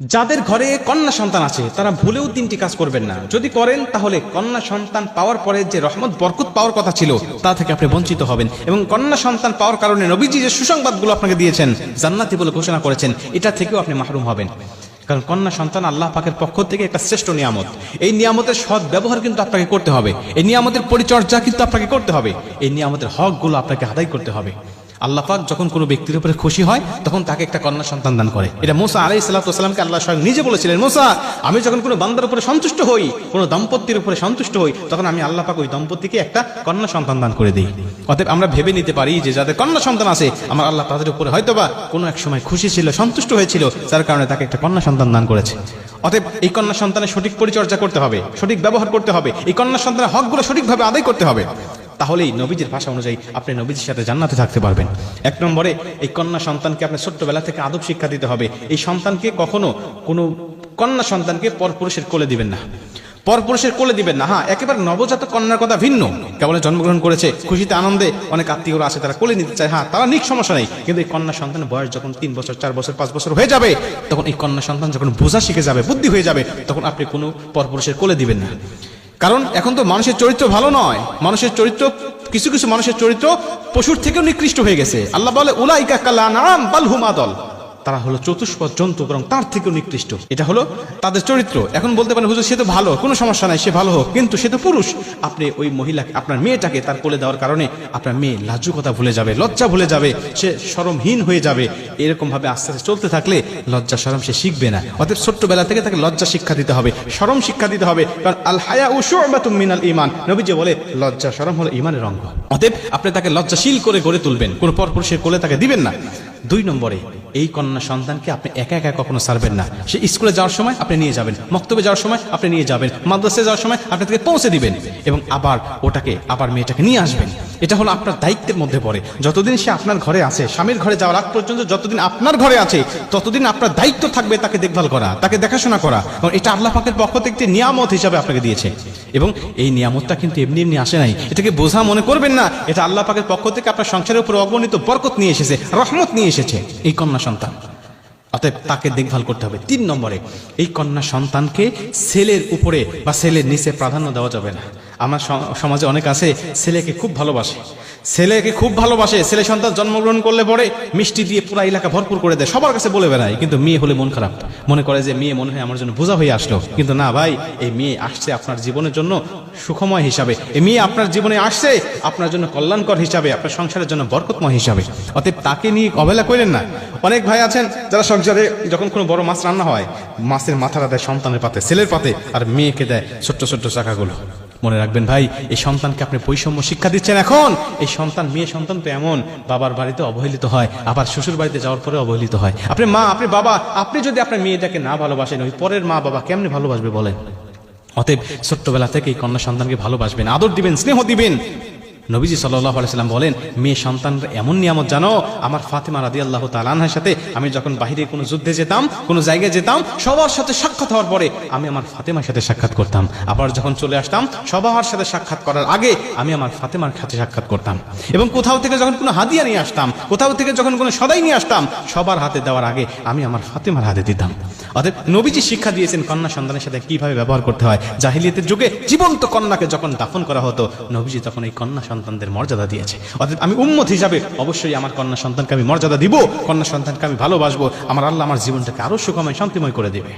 যাদের ঘরে কন্যা সন্তান আছে তারা ভুলেও তিনটি কাজ করবেন না। যদি করেন তাহলে কন্যা সন্তান পাওয়ার পরে যে রহমত বরকত পাওয়ার কথা ছিল তা থেকে আপনি বঞ্চিত হবেন, এবং কন্যা সন্তান পাওয়ার কারণে নবীজি যে সুসংবাদগুলো আপনাকে দিয়েছেন, জান্নাতি বলে ঘোষণা করেছেন, এটা থেকেও আপনি মাহরুম হবেন। কারণ কন্যা সন্তান আল্লাহ পাকের পক্ষ থেকে একটা শ্রেষ্ঠ নিয়ামত। এই নিয়ামতের সৎ ব্যবহার কিন্তু আপনাকে করতে হবে, এই নিয়ামতের পরিচর্যা কিন্তু আপনাকে করতে হবে, এই নিয়ামতের হকগুলো আপনাকে আদায় করতে হবে। আল্লাহ পাক যখন কোনো ব্যক্তির উপরে খুশি হয় তখন তাকে একটা কন্যা সন্তান দান করে। এটা মুসা আলাইহিস সালামকে আল্লাহ স্বয়ং নিজে বলেছিলেন, মুসা, আমি যখন কোনো বান্দার উপরে সন্তুষ্ট হই, কোনো দম্পতির উপরে সন্তুষ্ট হই, তখন আমি আল্লাহ পাক ওই দম্পতিকে একটা কন্যা সন্তান দান করে দিই। অতএব আমরা ভেবে নিতে পারি যে যাদের কন্যা সন্তান আছে, আমার আল্লাহ তাদের উপরে হয়তোবা কোনো এক সময় খুশি ছিল, সন্তুষ্ট হয়েছিল, যার কারণে তাকে একটা কন্যা সন্তান দান করেছে। অতএব এই কন্যা সন্তানের সঠিক পরিচর্যা করতে হবে, সঠিক ব্যবহার করতে হবে, এই কন্যা সন্তানের হকগুলো সঠিকভাবে আদায় করতে হবে। তাহলেই নবীজির ভাষা অনুযায়ী আপনি নবীজির সাথে জান্নাতে থাকতে পারবেন। এক নম্বরে, এই কন্যা সন্তানকে আপনি ছোট্টবেলা থেকে আদব শিক্ষা দিতে হবে। এই সন্তানকে কখনো কোনো কন্যা সন্তানকে পরপুরুষের কোলে দিবেন না, পরপুরুষের কোলে দিবেন না। হ্যাঁ, একেবারে নবজাতক কন্যার কথা ভিন্ন, কেবল জন্মগ্রহণ করেছে, খুশিতে আনন্দে অনেক আত্মীয়রা আছে, তারা কোলে নিতে চায়, হ্যাঁ তারা নিক, সমস্যা নেই। কিন্তু এই কন্যা সন্তানের বয়স যখন 3 বছর 4 বছর 5 বছর হয়ে যাবে, তখন এই কন্যা সন্তান যখন বোঝা শিখে যাবে, বুদ্ধি হয়ে যাবে, তখন আপনি কোনো পরপুরুষের কোলে দিবেন না। কারণ এখন তো মানুষের চরিত্র ভালো নয়, মানুষের চরিত্র, কিছু কিছু মানুষের চরিত্র পশুর থেকেও নিকৃষ্ট হয়ে গেছে। আল্লাহ বলে, উলাইকা কাল আনআম বাল হুম আদল, তারা হলো চতুষ্পদ জন্তু, বরং তার থেকেও নিকৃষ্ট। এটা হলো তাদের চরিত্র। এখন বলতে পারেন, হুজুর সে তো ভালো, কোনো সমস্যা নাই, সে ভালো হোক, কিন্তু সে তো পুরুষ। আপনি ওই মহিলাকে, আপনার মেয়েটাকে তার কোলে দেওয়ার কারণে আপনার মেয়ে লাজুকতা ভুলে যাবে, লজ্জা ভুলে যাবে, সে শরমহীন হয়ে যাবে। এরকম ভাবে আস্তে আস্তে চলতে থাকলে লজ্জা শরম সে শিখবে না। অতএব ছোট্টবেলা থেকে তাকে লজ্জা শিক্ষা দিতে হবে, শরম শিক্ষা দিতে হবে। কারণ আল হায়াউ শু'বাতুম মিনাল ঈমান, নবীজি বলে লজ্জা শরম হলো ঈমানের অঙ্গ। অতএব আপনি তাকে লজ্জাশীল করে গড়ে তুলবেন, কোনো পরপুরুষের কোলে তাকে দিবেন না। 2 নম্বরে, এই কন্যা সন্তানকে আপনি একা একা কখনো ছাড়বেন না। সে স্কুলে যাওয়ার সময় আপনি নিয়ে যাবেন, মক্তবে যাওয়ার সময় আপনি নিয়ে যাবেন, মাদ্রাসায় যাওয়ার সময় আপনি তাকে পৌঁছে দিবেন, এবং আবার মেয়েটাকে নিয়ে আসবেন। এটা হলো আপনার দায়িত্বের মধ্যে পড়ে। যতদিন সে আপনার ঘরে আছে, স্বামীর ঘরে যাওয়ার আগ পর্যন্ত যতদিন আপনার ঘরে আছে, ততদিন আপনার দায়িত্ব থাকবে তাকে দেখভাল করা, তাকে দেখাশোনা করা। কারণ এটা আল্লাহ পাকের পক্ষ থেকে একটি নিয়ামত হিসাবে আপনাকে দিয়েছে, এবং এই নিয়ামতটা কিন্তু এমনি এমনি আসে নাই। এটাকে বোঝা মনে করবেন না, এটা আল্লাহ পাকের পক্ষ থেকে আপনার সংসারের উপর অগণিত বরকত নিয়ে এসেছে, রহমত নিয়ে এসেছে এই কন্যা সন্তান। অতএব তাকে দেখভাল করতে হবে। 3 নম্বরে, এই কন্যা সন্তানকে ছেলের উপরে বা ছেলের নিচে প্রাধান্য দেওয়া যাবে না। আমার সমাজে অনেক আছে, ছেলেকে খুব ভালোবাসে, ছেলে সন্তান জন্মগ্রহণ করলে পরে মিষ্টি দিয়ে পুরা এলাকা ভরপুর করে দেয়, সবার কাছে বলে বেড়ায়। কিন্তু মেয়ে হলে মন খারাপ, মনে করে যে মেয়ে মনে হয় আমার জন্য বোঝা হয়ে আসলো। কিন্তু না ভাই, এই মেয়ে আসছে আপনার জীবনের জন্য সুখময় হিসাবে, এই মেয়ে আপনার জীবনে আসছে আপনার জন্য কল্যাণকর হিসাবে, আপনার সংসারের জন্য বরকতময় হিসাবে। অতএব তাকে নিয়ে অবহেলা করেন না। অনেক ভাই আছেন যারা সংসারে যখন কোনো বড় মাছ রান্না হয়, মাছের মাথাটা দেয় সন্তানের পাতে, ছেলের পাতে, আর মেয়েকে দেয় ছোট্ট ছোট্ট চাকাগুলো। মনে রাখবেন ভাই, এই সন্তানকে আপনি বৈষম্য শিক্ষা দিচ্ছেন। এখন এই সন্তান, মেয়ে সন্তান তো এমন, বাবার বাড়িতে অবহেলিত হয়, আবার শ্বশুর বাড়িতে যাওয়ার পরে অবহেলিত হয়। আপনি মা, আপনি বাবা, আপনি যদি আপনার মেয়েটাকে না ভালোবাসেন, ওই পরের মা বাবা কেমনে ভালোবাসবে বলেন? অতএব ছোট্টবেলা থেকে এই কন্যা সন্তানকে ভালোবাসবেন, আদর দিবেন, স্নেহ দিবেন। নবীজি সাল্লাল্লাহু আলাইহি সাল্লাম বলেন, মেয়ে সন্তানরা এমন নিয়ামত জানো, আমার ফাতেমা রাদিয়াল্লাহু তাআলা আনহার সাথে আমি যখন বাহিরে কোনো যুদ্ধে যেতাম, কোনো জায়গায় যেতাম, সবার সাথে সাক্ষাৎ হওয়ার পরে আমি আমার ফাতেমার সাথে সাক্ষাৎ করতাম। আবার যখন চলে আসতাম, সবার সাথে সাক্ষাৎ করার আগে আমি আমার ফাতেমার সাথে সাক্ষাৎ করতাম। এবং কোথাও থেকে যখন কোনো হাদিয়া নিয়ে আসতাম, কোথাও থেকে যখন কোনো সদাই নিয়ে আসতাম, সবার হাতে দেওয়ার আগে আমি আমার ফাতেমার হাতে দিতাম। অতএব নবীজি শিক্ষা দিয়েছেন কন্যা সন্তানের সাথে কিভাবে ব্যবহার করতে হয়। জাহিলিয়াতের যুগে জীবন্ত কন্যাকে যখন দাফন করা হতো, নবীজি তখন এই কন্যা সন্তানদের মর্যাদা দিয়েছে। অতএব আমি উম্মত হিসাবে অবশ্যই আমার কন্যা সন্তানকে আমি মর্যাদা দিব, কন্যা সন্তানকে আমি ভালোবাসবো। আমার আল্লাহ আমার জীবনটাকে আরো সুখময়, শান্তিময় করে দেবে।